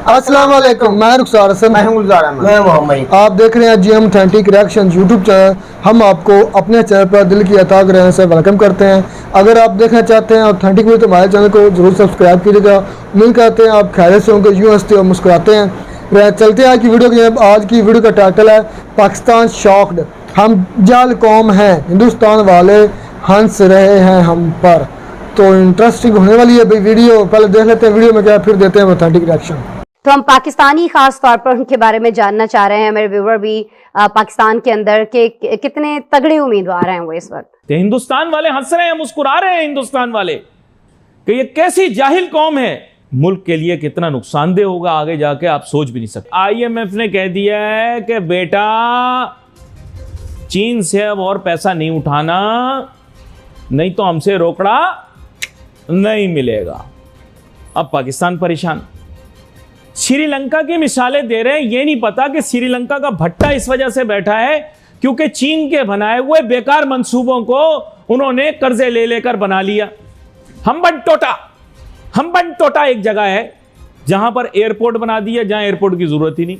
अस्सलाम वालेकुम, मैं रुखसार हसन, मैं मोहम्मद। आप देख रहे हैं GM authentic reaction YouTube channel. हम आपको अपने चैनल पर दिल की अता ग्रहण से वेलकम करते हैं। अगर आप देखना चाहते हैं ऑथेंटिक वीडियो तो हमारे चैनल को जरूर सब्सक्राइब कीजिएगा। उम्मीद करते हैं आप खैरियत से होंगे, यूँ हंसते और मुस्कुराते हैं। चलते हैं आज की वीडियो की। आज की वीडियो का टाइटल है पाकिस्तान शॉक्ड, हम जाल कौम हैं, हिंदुस्तान वाले हंस रहे हैं हम पर। तो इंटरेस्टिंग होने वाली है भाई वीडियो, पहले देख लेते हैं वीडियो में क्या, फिर देते हैं ऑथेंटिक रिएक्शन। तो हम पाकिस्तानी खास तौर पर उनके बारे में जानना चाह रहे हैं। मेरे व्यूअर भी पाकिस्तान के अंदर के कितने तगड़े उम्मीदवार हैं वो इस वक्त। हिंदुस्तान वाले हंस रहे हैं, मुस्कुरा रहे हैं हिंदुस्तान वाले कि ये कैसी जाहिल कौम है। मुल्क के लिए कितना नुकसानदेह होगा आगे जाके आप सोच भी नहीं सकते। IMF ने कह दिया है कि बेटा चीन से अब और पैसा नहीं उठाना, नहीं तो हमसे रोकड़ा नहीं मिलेगा। अब पाकिस्तान परेशान। श्रीलंका की मिसालें दे रहे हैं, ये नहीं पता कि श्रीलंका का भट्टा इस वजह से बैठा है क्योंकि चीन के बनाए हुए बेकार मंसूबों को उन्होंने कर्जे ले लेकर बना लिया। हम्बन टोटा एक जगह है जहां पर एयरपोर्ट बना दिया जहां एयरपोर्ट की जरूरत ही नहीं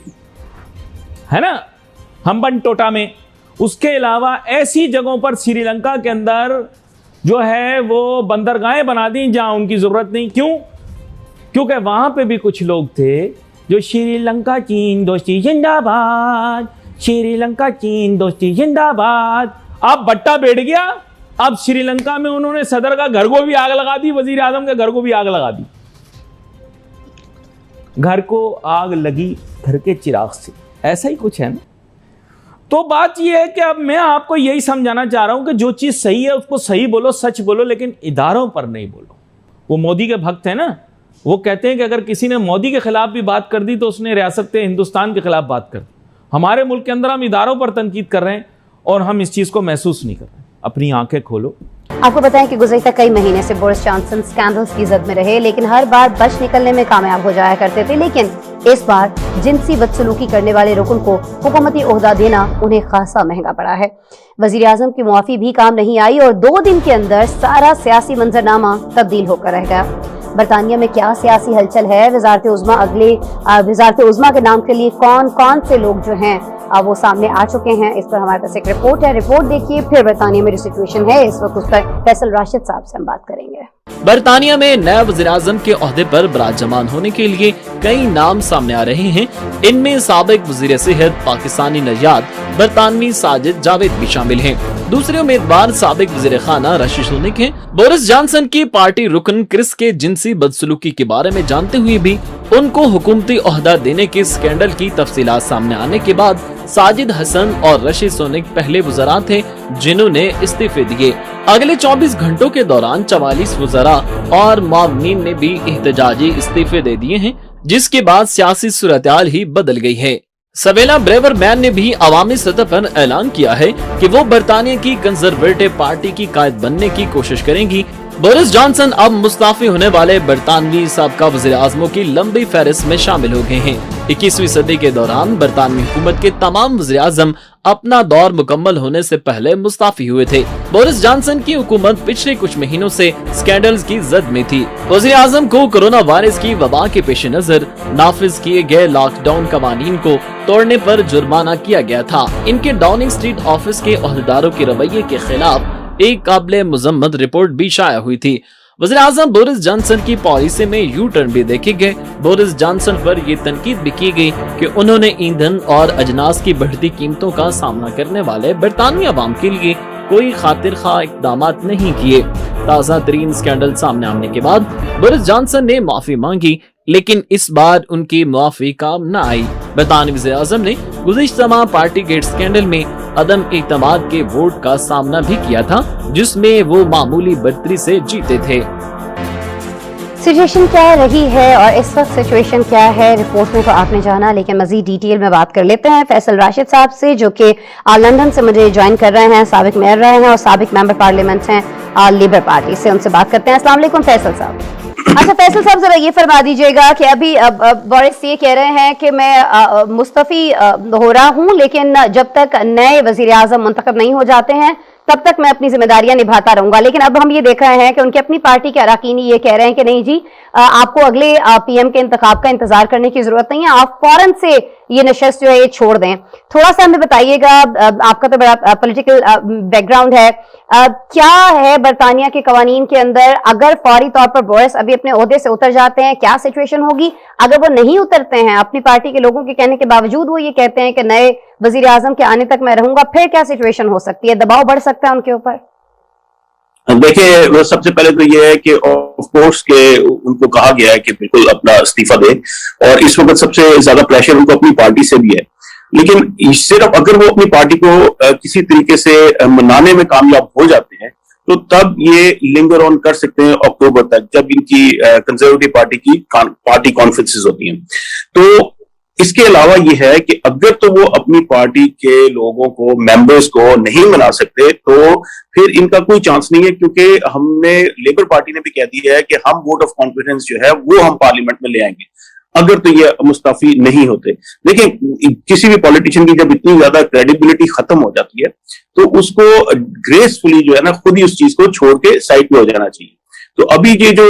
है ना, हम्बन टोटा में। उसके अलावा ऐसी जगहों पर श्रीलंका के अंदर जो है वो बंदरगाहें बना दी जहां उनकी जरूरत नहीं। क्यों? क्योंकि वहां पे भी कुछ लोग थे जो श्रीलंका चीन दोस्ती जिंदाबाद, श्रीलंका चीन दोस्ती जिंदाबाद। अब भट्टा बैठ गया। अब श्रीलंका में उन्होंने सदर का घर को भी आग लगा दी, वजीर आजम के घर को भी आग लगा दी। घर को आग लगी घर के चिराग से, ऐसा ही कुछ है ना। तो बात यह है कि अब मैं आपको यही समझाना चाह रहा हूं कि जो चीज सही है उसको सही बोलो, सच बोलो, लेकिन इदारों पर नहीं बोलो। वो मोदी के भक्त है ना, वो कहते हैं कि अगर किसी ने मोदी के खिलाफ भी बात कर दी तो उसने रियासत हिंदुस्तान के खिलाफ बात कर दी। हमारे मुल्क के अंदर हम इदारों पर तनकीद कर रहे हैं और हम इस चीज को महसूस नहीं कर रहे। अपनी आंखें खोलो। आपको बताएं कि गुज़श्ता कई महीने से बोरिस जॉनसन स्कैंडल्स की जद में रहे, लेकिन हर बार बच निकलने में कामयाब हो जाया करते थे। लेकिन इस बार जिनसी बदसलूकी करने वाले रुकन को हुकूमती ओहदा देना उन्हें खासा महंगा पड़ा है। वजीर आजम की मुआफी भी काम नहीं आई और 2 दिन के अंदर सारा सियासी मंजरनामा तब्दील होकर रह गया। बरतानिया में क्या सियासी हलचल है, वजारत उज़्मा के नाम के लिए कौन कौन से लोग जो हैं वो सामने आ चुके हैं, इस पर हमारे पास एक रिपोर्ट है। रिपोर्ट देखिए, फिर बरतानिया में जो सिचुएशन है इस वक्त उस पर फैसल राशिद साहब से हम बात करेंगे। बरतानिया में नए वज़ीर आज़म के ओहदे पर बराजमान होने के लिए कई नाम सामने आ रहे हैं। इनमें साबिक वज़ीर सेहत पाकिस्तानी नजात बरतानवी साजिद जावेद भी शामिल हैं। दूसरे उम्मीदवार साबिक वज़ीर खाना रशीद सुनक हैं। बोरिस जॉनसन की पार्टी रुकन क्रिस के जिनसी बदसलूकी के बारे में जानते हुए भी उनको हुकूमती ओहदा देने के स्कैंडल की तफसीलात सामने आने के बाद साजिद हसन और रशीद सुनक पहले वज़रा थे जिन्होंने इस्तीफे दिए। अगले 24 घंटों के दौरान 44 वज़रा और मुआवनीन ने भी एहतजाजी इस्तीफे दे दिए हैं, जिसके बाद सियासी सूरत-ए-हाल ही बदल गई है। सवेला ब्रेवरमैन ने भी अवामी सतह पर ऐलान किया है कि वो बरतानिया की कंजर्वेटिव पार्टी की कायद बनने की कोशिश करेंगी। बोरिस जॉनसन अब मुस्ताफी होने वाले बरतानवी साबका वज़ीर आज़मों की लंबी फहरिस्त में शामिल हो गए हैं। 21वीं सदी के दौरान बरतानवी हुकूमत के तमाम वज़ीर आज़म अपना दौर मुकम्मल होने से पहले मुस्ताफी हुए थे। बोरिस जॉनसन की हुकूमत पिछले कुछ महीनों से स्कैंडल्स की जद में थी। वज़ीर आज़म को कोरोना वायरस की वबा के पेश नजर नाफिज किए गए लॉकडाउन कवानीन को तोड़ने पर जुर्माना किया गया था। इनके डाउनिंग स्ट्रीट ऑफिस के ओहदेदारों के रवैये के खिलाफ एक काबिल मुजम्मत रिपोर्ट भी शाया हुई थी। वज़ीर आज़म बोरिस जॉनसन की पॉलिसी में यू टर्न भी देखे गए। बोरिस जॉनसन पर ये तनकीद भी की गई कि उन्होंने ईंधन और अजनास की बढ़ती कीमतों का सामना करने वाले बरतानवी अवाम के लिए कोई खातिर खा इक़दाम नहीं किए। ताज़ा तरीन स्कैंडल सामने आने के बाद बोरिस जॉनसन ने माफी मांगी, लेकिन इस बार उनकी मुआफी काम न आई। बरतानवी वज़ीर आज़म ने गुज़िश्ता माह पार्टी गेट स्कैंडल में अदम इत्मीनान के वोट का सामना भी किया था, जिसमें वो मामूली बढ़तरी से जीते थे। सिचुएशन क्या रही है और इस वक्त सिचुएशन क्या है, रिपोर्ट में तो आपने जाना, लेकिन मजीद डिटेल में बात कर लेते हैं फैसल राशिद साहब से, जो कि लंदन से मुझे ज्वाइन कर रहे हैं। साबिक मेयर रहे हैं और साबिक मेंबर पार्लियामेंट हैं लेबर पार्टी से। उनसे बात करते हैं। अस्सलाम वालेकुम फैसल साहब। अच्छा फैसल साहब, जरा ये फरमा दीजिएगा कि अभी बोरिस ये कह रहे हैं कि मैं मुस्तफ़ी हो रहा हूँ, लेकिन जब तक नए वज़ीर आज़म मुंतखब नहीं हो जाते हैं तब तक मैं अपनी जिम्मेदारियां निभाता रहूंगा। लेकिन अब हम ये देख रहे हैं कि उनकी अपनी पार्टी के अरकान ये कह रहे हैं कि नहीं जी, आपको अगले पीएम के इंतखाब का इंतजार करने की जरूरत नहीं है, आप फौरन से ये नशस्त जो है ये छोड़ दें। थोड़ा सा हमें बताइएगा, आपका तो बड़ा पॉलिटिकल बैकग्राउंड है, क्या है बरतानिया के कवानीन के अंदर, अगर फौरी तौर पर बोरिस अभी अपने ओहदे से उतर जाते हैं क्या सिचुएशन होगी? अगर वो नहीं उतरते हैं, अपनी पार्टी के लोगों के कहने के बावजूद वो ये कहते हैं कि नए वजीर आजम के आने तक मैं रहूंगा, फिर क्या सिचुएशन हो सकती है? दबाव बढ़ सकता है उनके ऊपर? देखिए, वो सबसे पहले तो ये है कि ऑफ कोर्स के उनको कहा गया है कि बिल्कुल अपना इस्तीफा दें, और इस वक्त सबसे ज्यादा प्रेशर उनको अपनी पार्टी से भी है। लेकिन सिर्फ अगर वो अपनी पार्टी को किसी तरीके से मनाने में कामयाब हो जाते हैं तो तब ये लिंगर ऑन कर सकते हैं अक्टूबर तक, जब इनकी कंजर्वेटिव पार्टी की पार्टी कॉन्फ्रेंसेस होती हैं। तो इसके अलावा ये है कि अगर तो वो अपनी पार्टी के लोगों को, मेंबर्स को नहीं मना सकते तो फिर इनका कोई चांस नहीं है, क्योंकि हमने, लेबर पार्टी ने भी कह दिया है कि हम वोट ऑफ कॉन्फिडेंस जो है वो हम पार्लियामेंट में ले आएंगे अगर तो ये मुस्तफी नहीं होते। देखिए, किसी भी पॉलिटिशियन की जब इतनी ज्यादा क्रेडिबिलिटी खत्म हो जाती है तो उसको ग्रेसफुली जो है ना खुद ही उस चीज को छोड़ के साइड पे हो जाना चाहिए। तो अभी ये जो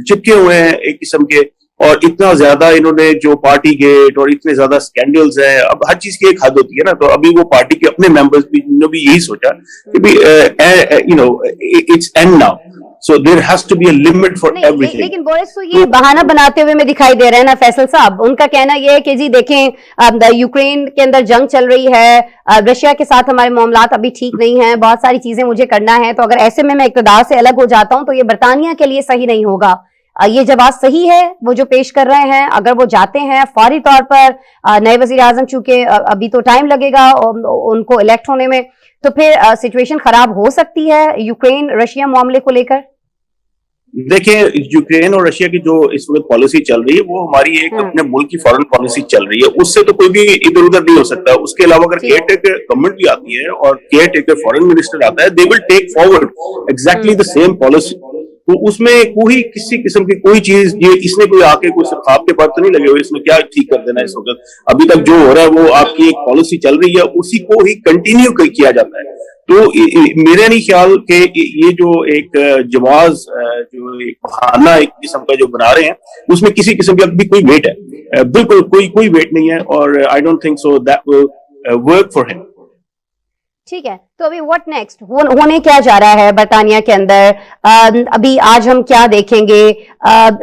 चिपके हुए हैं एक किस्म के, और इतना ज्यादा इन्होंने जो पार्टी गेट और इतने ज्यादा स्कैंडल्स हैं, अब हर चीज की एक हद होती है ना, तो अभी वो पार्टी के अपने मेंबर्स भी ने भी यही सोचा कि भी it's end now, so there has to be a limit for everything. लेकिन बोरिस तो ये बहाना बनाते हुए में दिखाई दे रहे हैं ना फैसल साहब, उनका कहना यह है कि जी देखें, यूक्रेन के अंदर जंग चल रही है, रशिया के साथ हमारे मामलात अभी ठीक नहीं है, बहुत सारी चीजें मुझे करना है, तो अगर ऐसे में मैं इक़्तिदार से अलग हो जाता हूं तो ये बरतानिया के लिए सही नहीं होगा। ये जवाब सही है वो जो पेश कर रहे हैं? अगर वो जाते हैं फौरी तौर पर नए वजीर आजम, चूंकि अभी तो टाइम लगेगा उनको इलेक्ट होने में, तो फिर सिचुएशन खराब हो सकती है यूक्रेन रशिया मामले को लेकर? देखिए, यूक्रेन और रशिया की जो इस वक्त पॉलिसी चल रही है वो हमारी एक अपने मुल्क की फॉरेन पॉलिसी चल रही है, उससे तो कोई भी इधर उधर नहीं हो सकता। उसके अलावा अगर केयर टेकर गवर्नमेंट भी आती है और केयर टेकर फॉरेन मिनिस्टर आता है, they will take forward exactly the same policy. तो उसमें कोई किसी किस्म की कोई चीज, ये इसने कोई आके कोई सिर्फ आपके पास तो नहीं लगे हुए इसमें क्या ठीक कर देना इस वक्त। अभी तक जो हो रहा है वो आपकी एक पॉलिसी चल रही है, उसी को ही कंटिन्यू किया जाता है। तो मेरा नहीं ख्याल कि ये जो एक जवाज, जो एक बहाना एक किस्म का जो बना रहे हैं, उसमें किसी किस्म की भी कोई वेट है, बिल्कुल कोई वेट नहीं है, और I don't think so that will work for him. ठीक है, तो अभी व्हाट नेक्स्ट होने क्या जा रहा है बरतानिया के अंदर? अभी आज हम क्या देखेंगे?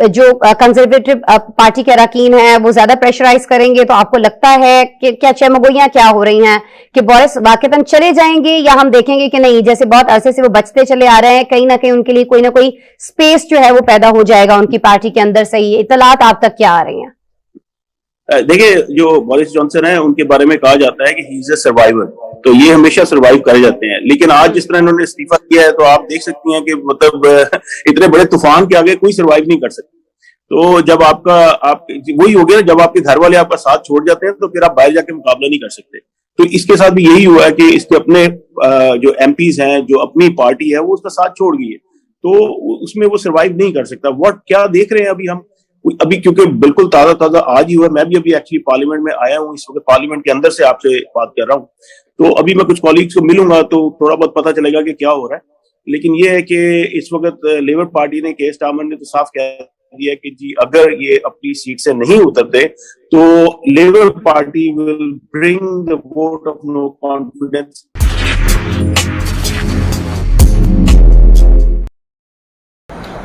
जो कंजर्वेटिव पार्टी के अरकान हैं वो ज्यादा प्रेशराइज करेंगे, तो आपको लगता है कि क्या चमगोइयां क्या हो रही हैं कि बोरिस वाकईतन चले जाएंगे, या हम देखेंगे कि नहीं, जैसे बहुत अरसे से वो बचते चले आ रहे हैं, कहीं ना कहीं उनके लिए कोई ना कोई स्पेस जो है वो पैदा हो जाएगा उनकी पार्टी के अंदर से? ही इतलात आप तक क्या आ रही हैं? देखिए, जो बोरिस जॉनसन है उनके बारे में कहा जाता है कि ही इज अ सर्वाइवर, तो ये हमेशा सर्वाइव कर जाते हैं। लेकिन आज जिस तरह इन्होंने इस्तीफा किया है तो आप देख सकती हैं कि मतलब इतने बड़े तूफान के आगे कोई सर्वाइव नहीं कर सकता। तो जब आप वही हो गया, जब आपके घर वाले आपका साथ छोड़ जाते हैं तो फिर आप बाहर जाके मुकाबला नहीं कर सकते। तो इसके साथ भी यही हुआ है कि इसके अपने जो एमपीज हैं, जो अपनी पार्टी है, वो उसका साथ छोड़ गई है, तो उसमें वो सर्वाइव नहीं कर सकता। क्या देख रहे हैं अभी हम, अभी क्योंकि बिल्कुल ताजा आज ही हुआ, मैं भी अभी एक्चुअली पार्लियामेंट में आया हूँ, इस वक्त पार्लियामेंट के अंदर से आपसे बात कर रहा हूँ, तो अभी मैं कुछ कॉलीग्स को मिलूंगा तो थोड़ा बहुत पता चलेगा कि क्या हो रहा है। लेकिन ये है कि इस वक्त लेबर पार्टी ने, केयर स्टारमर ने तो साफ कह दिया कि जी अगर ये अपनी सीट से नहीं उतरते तो Labour Party will bring the vote of no confidence.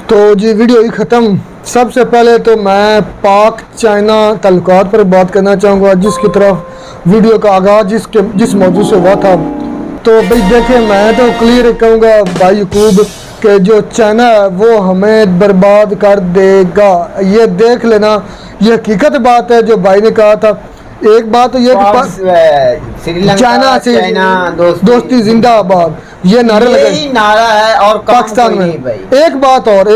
तो जी वीडियो ही ख़त्म। सबसे पहले तो मैं पाक चाइना ताल्लुकात पर बात करना चाहूँगा, जिसकी तरफ वीडियो का आगाज़ जिस मौजूद से हुआ था। तो भाई देखिए, मैं तो क्लियर कहूँगा भाई यकूब कि जो चाइना है वो हमें बर्बाद कर देगा, ये देख लेना, ये हकीकत बात है जो भाई ने कहा था। एक बात तो ये चाइना से दोस्ती जिंदाबाद, ये नारा लगा, नारा है और पाकिस्तान में। एक बात और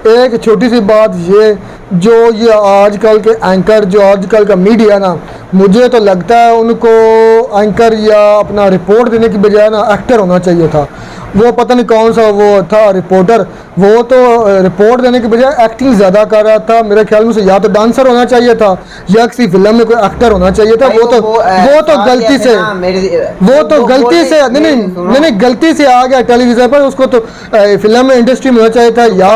एक छोटी सी बात, ये जो ये आजकल के एंकर, जो आजकल का मीडिया ना, मुझे तो लगता है उनको एंकर या अपना रिपोर्ट देने की बजाय ना एक्टर होना चाहिए था। वो पता नहीं कौन सा वो था रिपोर्टर, वो तो रिपोर्ट देने के बजाय एक्टिंग ज़्यादा कर रहा था। मेरे ख्याल में से या तो डांसर होना चाहिए था या किसी फिल्म में कोई एक्टर होना चाहिए था। वो तो गलती से नहीं गलती से आ गया टेलीविजन पर। उसको तो फिल्म इंडस्ट्री में होना चाहिए था या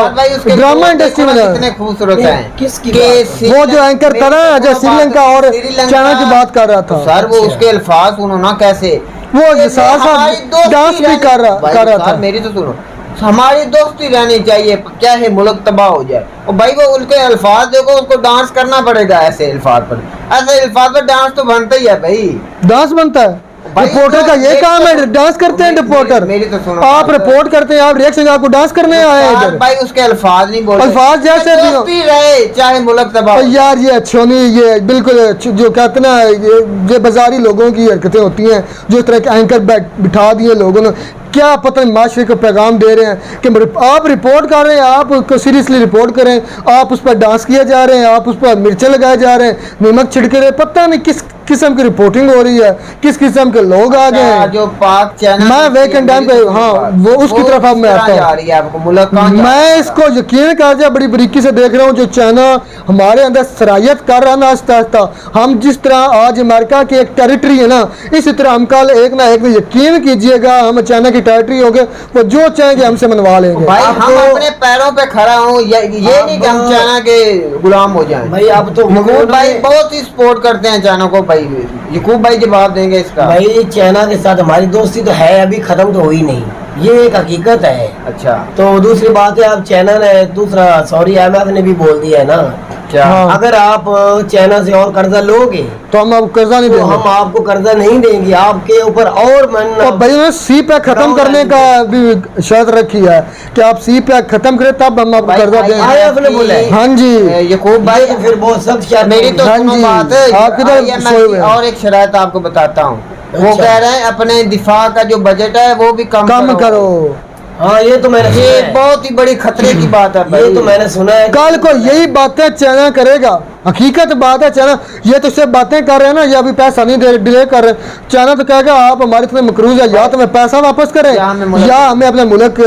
ड्रामा इंडस्ट्री में। कितने खूबसूरत हैं वो जो एंकर था ना, जो श्रीलंका और चाइना की बात कर रहा था सर, वो उसके अल्फाज उन्होंने कैसे वो साथ साथ डांस भी कर रहा था। मेरी तो सुनो, हमारी दोस्ती रहनी चाहिए, क्या है मुल्क तबाह हो जाए। और भाई वो उनके अल्फाज देखो, उसको डांस करना पड़ेगा ऐसे अल्फाज पर। ऐसे अल्फाज पर डांस तो बनता ही है भाई, डांस बनता है। रिपोर्टर का ये काम है, डांस करते हैं रिपोर्टर। मेरी तो सुनो, आप रिपोर्ट करते हैं, आप रिएक्शन, आपको डांस करने आए हैं इधर। भाई उसके अल्फाज नहीं बोलते, अल्फाज जैसे भी दोस्ती रहे चाहे मुल्क तबाह हो। यार ये अच्छो नहीं, ये बिल्कुल जो कहते ना ये बाजारी लोगों की हरकतें होती हैं, जो इस तरह के एंकर बिठा दिए लोगों ने। क्या पता नहीं माशरे को पैगाम दे रहे हैं कि आप रिपोर्ट कर रहे हैं, आप सीरियसली रिपोर्ट करें, आप उस पर डांस किए जा रहे हैं, आप उस पर मिर्चें लगाए जा रहे हैं, नमक छिड़के रहे। पता नहीं किस किस्म की रिपोर्टिंग हो रही है, किस किस्म के लोग आ गए हैं। जो पाक चैनल मैं वेकेंड टाइम पे वो उसकी तरफ अब मैं आता हूँ। मैं इसको यकीन कर दिया, बड़ी बारीकी से देख रहा हूँ। जो चाइना हमारे अंदर सरायत कर रहा है ना आस्ता आस्ता, हम जिस तरह आज अमेरिका की एक टेरिटरी है ना, इसी तरह हम कल एक ना एक यकीन कीजिएगा हम चाइना की टेरिटरी हो गए, वो जो चाहेंगे हमसे मनवा लेंगे। भाई हम अपने पैरों पे खड़ा हूँ, ये नहीं कि हम चाइना के गुलाम हो जाएं। भाई आप तो भाई बहुत ही सपोर्ट करते हैं चाइना को। भाई यकूब भाई जवाब देंगे इसका। भाई चाइना के साथ हमारी दोस्ती तो है, अभी खत्म तो हुई नहीं, ये एक हकीकत है। अच्छा, तो दूसरी बात है, अब चाइना ने दूसरा सॉरी IMF ने भी बोल दिया है ना, क्या अगर आप चाइना से और कर्जा लोगे तो हम आपको कर्जा नहीं तो देंगे, हम आपको कर्जा नहीं देंगे, आपके ऊपर और तो भाई उन्होंने सी पैक खत्म करने का भी शर्त रखी है कि आप सी पैक खत्म करें तब हम आपको कर्जा देंगे। IMF ने बोला है। हाँ जी यकूब भाई, तो फिर बहुत सख्त शर्त मेरी तो हाँ सुनो जी, बात है, आप किधर IMF सोए हुए की हैं? और एक शरायत आपको बताता हूँ। वो अच्छा। कह रहे हैं अपने दिफा का जो बजट है वो भी कम करो। हाँ ये तो मैंने सुना ये है। बहुत ही बड़ी खतरे की बात है भाई। ये तो मैंने सुना है। कल को यही बातें चाइना करेगा, हकीकत बात है। चाइना ये तो सिर्फ बातें कर रहे हैं ना, ये अभी पैसा नहीं दे डिले कर रहे हैं। चाइना तो कहेगा आप हमारे इतने मकरूज है, या तो हमें पैसा वापस करें या हमें अपने मुल्क।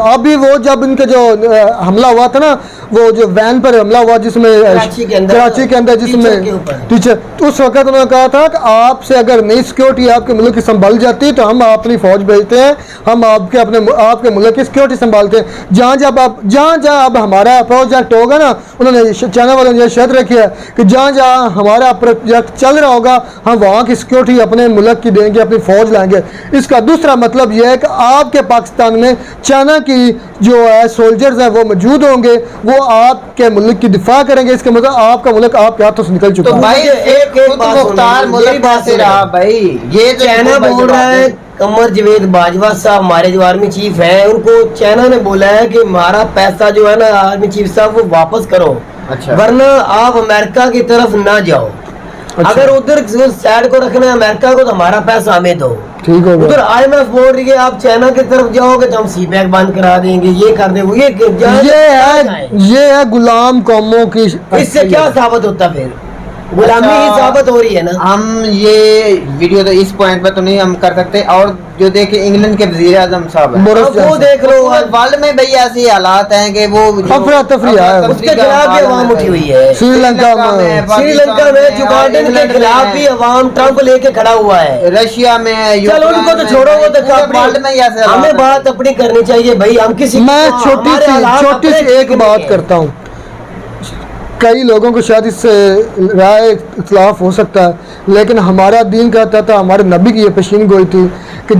अभी वो जब इनके जो हमला हुआ था ना, वो जो वैन पर हमला हुआ जिसमें कराची के अंदर जिसमें टीचर, तो उस वक्त उन्होंने कहा था कि आपसे अगर नई सिक्योरिटी आपके मुल्क की संभाल जाती तो हम अपनी फौज भेजते हैं, हम आपके मुल्क की सिक्योरिटी संभालते हैं। जहाँ अब हमारा प्रोजेक्ट होगा ना, उन्होंने चाइना वालों ने शर्त रखी है कि जहाँ हमारा प्रोजेक्ट चल रहा होगा हम वहाँ की सिक्योरिटी अपने मुल्क की देंगे, अपनी फौज लाएंगे। इसका दूसरा मतलब यह है कि आपके पाकिस्तान में चाइना की जो है सोल्जर्स हैं वो मौजूद होंगे, वो आपके मुल्क की दिफा करेंगे। इसका मतलब आपका मुल्क आपके हाथों से निकल चुका तो है। भाई एक मुख्तार मुल्क से रहा भाई। ये तो चाइना बोल रहा है, कमर जावेद बाजवा साहब हमारे जो आर्मी चीफ हैं, उनको चाइना ने बोला है कि हमारा पैसा जो है ना आर्मी चीफ साहब वो वापस करो, अच्छा। वरना आप अमेरिका की तरफ ना जाओ। अच्छा। अगर उधर साइड को रखना है अमेरिका को तो हमारा पैसा हमें दो। ठीक हो उधर गया। IMF बोल रही है आप चाइना की तरफ जाओगे तो हम सी पैक बंद करा देंगे, ये कर देंगे। ये है गुलाम कौमों की। इससे क्या साबित होता फिर? गुलामी ही साबित हो रही है ना। हम ये वीडियो तो इस पॉइंट पर तो नहीं हम कर सकते। और जो देखे इंग्लैंड के वजीर आजम साहब हैं, बोरिस वो देख लो, वर्ल्ड में भाई ऐसे हालात हैं कि वो अफरा तफरी है, उसके खिलाफ भी आवाम उठी हुई है। श्रीलंका में जुगार्डन के खिलाफ भी आवाम ट्रंप लेके खड़ा हुआ है, रशिया में है, चलो उनको तो छोड़ो, वो तो वर्ल्ड में ही ऐसे हालात हमें हैं। बात अपनी करनी चाहिए भाई। हम किसी मैं छोटी सी एक बात करता हूँ। कई लोगों को शायद इससे राय इख्तिलाफ हो सकता है, लेकिन हमारा दीन कहता था, हमारे नबी की ये पेशीन गोई थी कि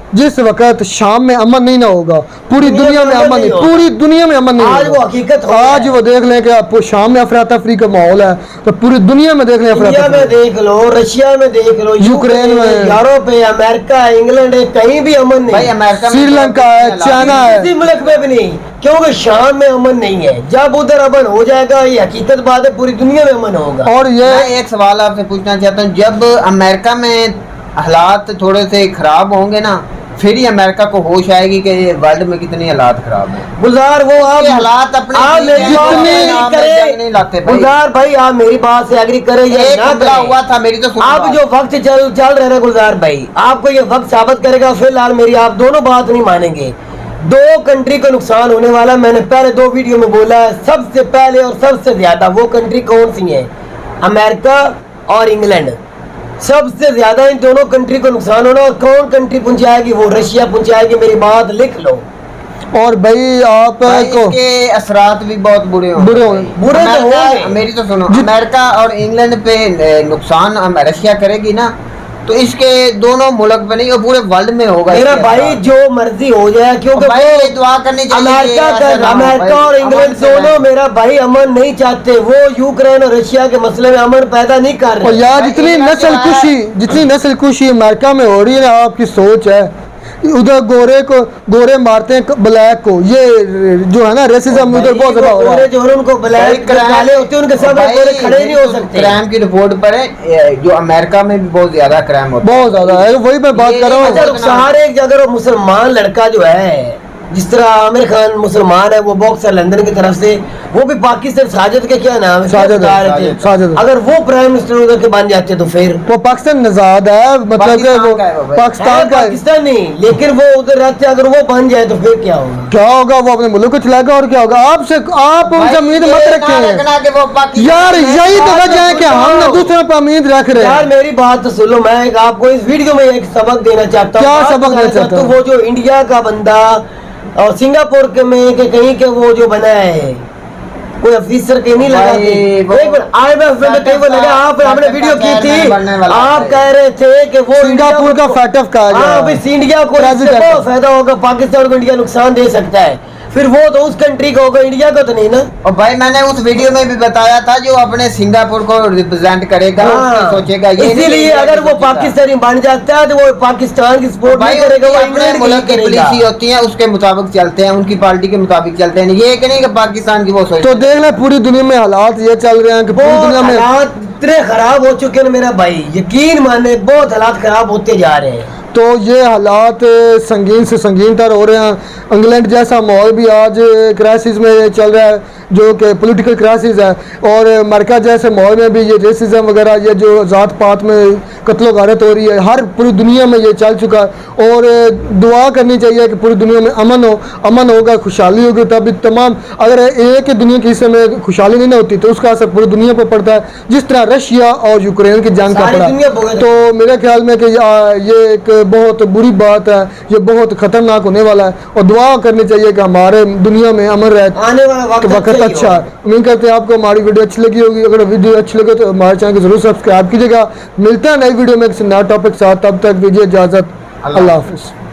जिस वक्त शाम में अमन नहीं ना होगा, पूरी दुनिया में अमन नहीं, पूरी दुनिया में अमन नहीं आज वो हकीकत हो गया आज वो देख लें कि आपको शाम में अफरा तफरी का माहौल है, तो पूरी दुनिया में देख लें अफरा इंडिया में तफरी। देख लो, रशिया में देख लो, यूक्रेन में, यूरोप है, अमेरिका है, इंग्लैंड है, कहीं भी अमन नहीं। भाई अमेरिका में श्रीलंका है, चाइना है, किसी मुल्क में भी नहीं, क्योंकि शाम में अमन नहीं है। जब उधर अमन हो जाएगा, ये हकीकत बात है, पूरी दुनिया में अमन होगा। और ये मैं एक सवाल आपसे पूछना चाहता हूँ, जब अमेरिका में हालात थोड़े से खराब होंगे ना, फिर ही अमेरिका को होश आएगी कि ये वर्ल्ड में कितनी हालात खराब है। गुलजार वो आप ये हालात अपने आप जीते मेरी हैं, बात अपने एग्री नाम में करें। जंग नहीं लाते भाई। गुलजार भाई आप मेरी बात से एग्री करें या एक ना हमला करें। हुआ था, मेरी तो सुनो आप बात। जो वक्त चल रहे हैं गुलजार भाई, आपको ये वक्त साबित करेगा। फिलहाल मेरी आप दोनों बात नहीं मानेंगे। 2 कंट्री को नुकसान होने वाला, मैंने पहले 2 वीडियो में बोला है। सबसे पहले और सबसे ज्यादा वो कंट्री कौन सी है? अमेरिका और इंग्लैंड। सबसे ज्यादा इन दोनों कंट्री को नुकसान होना। और कौन कंट्री पहुंचाएगी? वो रशिया पहुंचाएगी। मेरी बात लिख लो। और भाई आप भाई को इसके असरात भी बहुत बुरे होंगे। बुरे होंगे। बुरे तो अमेरिका- होंगे। मेरी तो सुनो, अमेरिका और इंग्लैंड पे नुकसान रशिया करेगी ना, तो इसके दोनों मुल्क पे नहीं, और पूरे वर्ल्ड में होगा। मेरा इसके भाई असरात। जो मर्जी हो जाए, क्योंकि भाई ये दुआ करनी चाहिए अमेरिका कि ऐसा ना हो अमेरिका भाई, और इंग्लैंड अमन से दोनों रहें। मेरा भाई अमन नहीं चाहते। वो यूक्रेन और रशिया के मसले में अमन पैदा नहीं कर और रहे। यार भाई जितनी इनका नस्ल जो है- खुशी, जितनी नस्ल खुशी अमेरिका में हो रही है ना, आपकी सोच है। उधर गोरे मारते हैं ब्लैक को, ये जो है ना रेसिज्म उधर बहुत ज्यादा हो रहा गोरे है। जो है उनको ब्लैक काले होते हैं, उनके सामने गोरे खड़े नहीं हो सकते। क्राइम की रिपोर्ट पर है, जो अमेरिका में भी बहुत ज्यादा क्राइम होता है। बहुत ज्यादा है, वही मैं बात कर रहा अच्छा हूँ। नुकसान है कि अगर वो मुसलमान लड़का जो है, जिस तरह आमिर खान मुसलमान है, वो बॉक्सर लंदन की तरफ से, वो भी पाकिस्तान साजिद के क्या नाम है? साजिद बता रहे थे। साजिद। अगर वो प्राइम मिनिस्टर उधर के बन जाते तो फिर वो पाकिस्तान नजाद है, मतलब कि पाकिस्तान वो का है वो भाई। पाकिस्तान का है। पाकिस्तान नहीं, लेकिन वो उधर रहते, अगर वो बन जाए तो फिर क्या होगा? क्या होगा? वो अपने मुल्क को चलाएगा और क्या होगा? आप उनसे उम्मीद मत रखें यार। यही तो वजह है कि हम ना दूसरों पर उम्मीद रख रहे यार हैं। मेरी बात तो सुनो, मैं आपको इस वीडियो में एक सबक देना चाहता हूँ। क्या बात सबक बताना देना चाहते हूँ, हो? वो जो इंडिया का बंदा और सिंगापुर के में के कहीं के वो जो बना है, कोई ऑफिसर के नहीं लगा भाई, थे। वो- एक मिनट, IMF में कहीं वो लगा। आप आपने वीडियो की थी, बनने वाला आप है। कह रहे थे कि वो सिंगापुर का फैटफ कहा गया हाँ है। भाई, इंडिया को इससे President। बहुत फायदा होगा। पाकिस्तान को इंडिया नुकसान दे सकता है, फिर वो तो उस कंट्री को होगा, इंडिया को तो नहीं ना। और भाई मैंने उस वीडियो में भी बताया था, जो अपने सिंगापुर को रिप्रेजेंट करेगा उसने सोचेगा ये नहीं कि इसीलिए इंडिया अगर की वो सोचेगा। पाकिस्तानी बन जाता है तो वो पाकिस्तान की सपोर्ट भाई नहीं करेगा, वो अपने इंग्लैंड मुल्क की की पॉलिसी करेगा। होती है, उसके मुताबिक चलते हैं, उनकी पार्टी के मुताबिक चलते हैं। ये कि नहीं कि पाकिस्तान की वो सोच। तो देख ले पूरी दुनिया में हालात ये चल रहे हैं कि पूरी बहुत दुनिया में हालात इतने खराब हो चुके हैं मेरा भाई, यकीन माने बहुत हालात खराब होते जा रहे हैं। तो ये हालात संगीन से संगीन तर हो रहे हैं। इंग्लैंड जैसा माहौल भी आज क्राइसिस में चल रहा है, जो कि पॉलिटिकल क्राइसिस है। और अमेरिका जैसे माहौल में भी ये रेसिज्म वगैरह, ये जो ज़ात पात में कत्लो गारत हो रही है, हर पूरी दुनिया में ये चल चुका है। और दुआ करनी चाहिए कि पूरी दुनिया में अमन हो। अमन होगा, खुशहाली होगी, तभी तमाम। अगर एक ही दुनिया के हिस्से में खुशहाली नहीं होती तो उसका असर पूरी दुनिया पर पड़ता है, जिस तरह रशिया और यूक्रेन की जंग का सारी दुनिया पड़ा। भुगत- तो मेरे ख्याल में कि ये एक बहुत बुरी बात है, ये बहुत खतरनाक होने वाला है। और दुआ करनी चाहिए कि हमारे दुनिया में अमन रहे, आने वाला वक्त ही अच्छा होगा। है। उम्मीद करते हैं आपको हमारी वीडियो अच्छी लगी होगी। अगर वीडियो अच्छी लगे तो हमारे चैनल को जरूर सब्सक्राइब कीजिएगा। मिलते हैं नई वीडियो में किसी नया टॉपिक के साथ, तब तक दीजिए इजाजत। अल्लाह हाफिज़।